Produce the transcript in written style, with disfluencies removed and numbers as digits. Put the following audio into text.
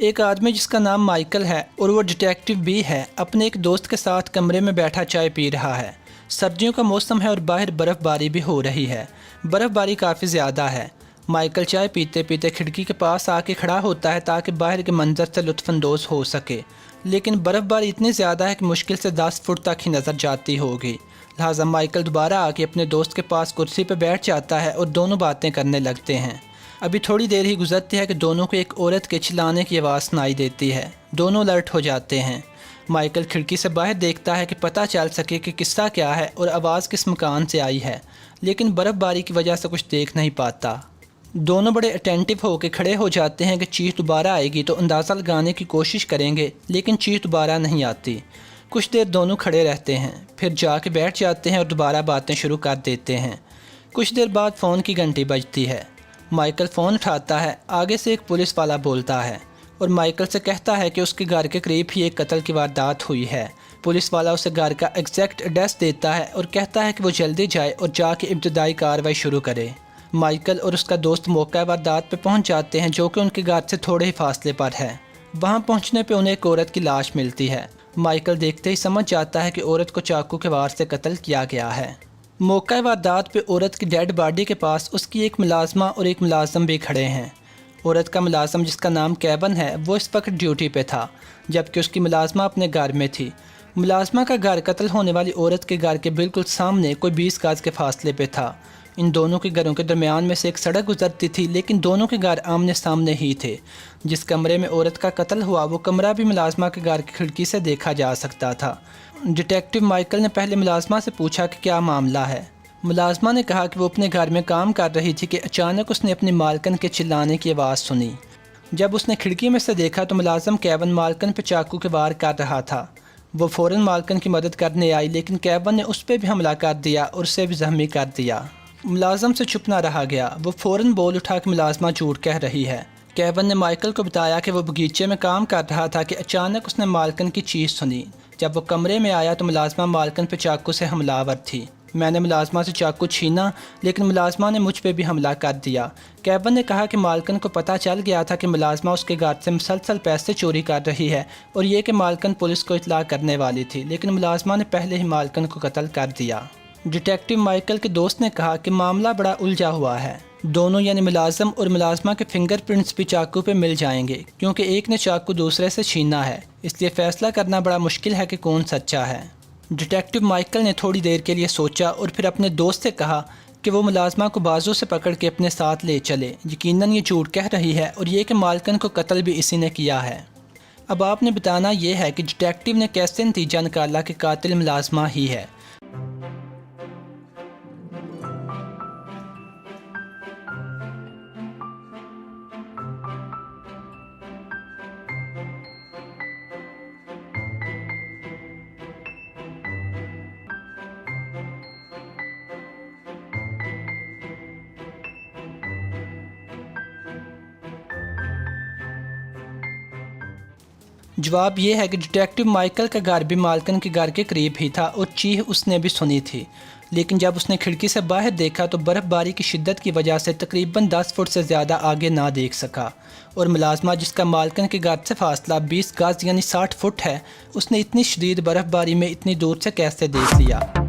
एक आदमी जिसका नाम माइकल है और वो डिटेक्टिव भी है, अपने एक दोस्त के साथ कमरे में बैठा चाय पी रहा है। सर्दियों का मौसम है और बाहर बर्फ़बारी भी हो रही है। बर्फ़बारी काफ़ी ज़्यादा है। माइकल चाय पीते पीते खिड़की के पास आके खड़ा होता है ताकि बाहर के मंजर से लुत्फ़अंदोज़ हो सके, लेकिन बर्फ़बारी इतनी ज़्यादा है कि मुश्किल से 10 फुट तक ही नज़र जाती होगी। लिहाजा माइकल दोबारा आके अपने दोस्त के पास कुर्सी पर बैठ जाता है और दोनों बातें करने लगते हैं। अभी थोड़ी देर ही गुजरती है कि दोनों को एक औरत के चिल्लाने की आवाज़ सुनाई देती है। दोनों अलर्ट हो जाते हैं। माइकल खिड़की से बाहर देखता है कि पता चल सके कि किस्सा क्या है और आवाज़ किस मकान से आई है, लेकिन बर्फ़बारी की वजह से कुछ देख नहीं पाता। दोनों बड़े अटेंटिव होकर खड़े हो जाते हैं कि चीख दोबारा आएगी तो अंदाज़ा लगाने की कोशिश करेंगे, लेकिन चीख दोबारा नहीं आती। कुछ देर दोनों खड़े रहते हैं, फिर जाके बैठ जाते हैं और दोबारा बातें शुरू कर देते हैं। कुछ देर बाद फ़ोन की घंटी बजती है। माइकल फ़ोन उठाता है। आगे से एक पुलिस वाला बोलता है और माइकल से कहता है कि उसके घर के करीब ही एक कत्ल की वारदात हुई है। पुलिस वाला उसे घर का एग्जैक्ट एड्रेस देता है और कहता है कि वो जल्दी जाए और जाके इब्तदाई कार्रवाई शुरू करे। माइकल और उसका दोस्त मौका वारदात पे पहुंच जाते हैं, जो कि उनके घर से थोड़े ही फासले पर है। वहां पहुंचने पे उन्हें एक औरत की लाश मिलती है। माइकल देखते ही समझ जाता है कि औरत को चाकू के वार से कत्ल किया गया है। मौका वारदात पे औरत की डेड बॉडी के पास उसकी एक मुलाजमा और एक मुलाजम भी खड़े हैं। औरत का मुलाजम, जिसका नाम केवन है, वो इस वक्त ड्यूटी पे था, जबकि उसकी मुलाजमा अपने घर में थी। मुलाजमा का घर कत्ल होने वाली औरत के घर के बिल्कुल सामने कोई 20 गज के फासले पे था। इन दोनों के घरों के दरमियान में से एक सड़क गुजरती थी, लेकिन दोनों के घर आमने सामने ही थे। जिस कमरे में औरत का कत्ल हुआ वो कमरा भी मुलाजमा के घर की खिड़की से देखा जा सकता था। डिटेक्टिव माइकल ने पहले मुलाजमा से पूछा कि क्या मामला है। मुलाजमा ने कहा कि वो अपने घर में काम कर रही थी कि अचानक उसने अपनी मालकन के चिल्लाने की आवाज़ सुनी। जब उसने खिड़की में से देखा तो मुलाजम केवन मालकन पर चाकू के वार कर रहा था। वो फ़ौरन मालकन की मदद करने आई, लेकिन केवन ने उस पर भी हमला कर दिया और उसे भी जख्मी कर दिया। मुलाजम से चुप ना रहा गया। वो फ़ौरन बोल उठा कि मुलाजमा झूठ कह रही है। केवन ने माइकल को बताया कि वो बगीचे में काम कर रहा था कि अचानक उसने मालकन की चीज़ सुनी। जब वो कमरे में आया तो मुलाजमा मालकन पे चाकू से हमलावर थी। मैंने मुलाजमा से चाकू छीना, लेकिन मुलाजमा ने मुझ पे भी हमला कर दिया। केवन ने कहा कि मालकन को पता चल गया था कि मुलाजमा उसके घर से मुसलसल पैसे चोरी कर रही है और ये कि मालकन पुलिस को इत्तला करने वाली थी, लेकिन मुलाजमा ने पहले ही मालकन को कत्ल कर दिया। डिटेक्टिव माइकल के दोस्त ने कहा कि मामला बड़ा उलझा हुआ है। दोनों यानी मुलाजम और मुलाजमा के फिंगरप्रिंट्स भी चाकू पे मिल जाएंगे, क्योंकि एक ने चाकू दूसरे से छीना है। इसलिए फैसला करना बड़ा मुश्किल है कि कौन सच्चा है। डिटेक्टिव माइकल ने थोड़ी देर के लिए सोचा और फिर अपने दोस्त से कहा कि वो मुलाजमा को बाजू से पकड़ के अपने साथ ले चले। यकीनन ये झूठ कह रही है और ये कि मालकन को कत्ल भी इसी ने किया है। अब आपने बताना यह है कि डिटेक्टिव ने कैसे नतीजा निकाला कि कातिल मुलाजमा ही है। जवाब ये है कि डिटेक्टिव माइकल का घर भी मालकन के घर के करीब ही था और चीख उसने भी सुनी थी, लेकिन जब उसने खिड़की से बाहर देखा तो बर्फ़बारी की शिद्दत की वजह से तकरीबन 10 फुट से ज़्यादा आगे ना देख सका। और मुलाजमा, जिसका मालकन के घर से फासला 20 गज यानी 60 फुट है, उसने इतनी शदीद बर्फ़बारी में इतनी दूर से कैसे देख लिया।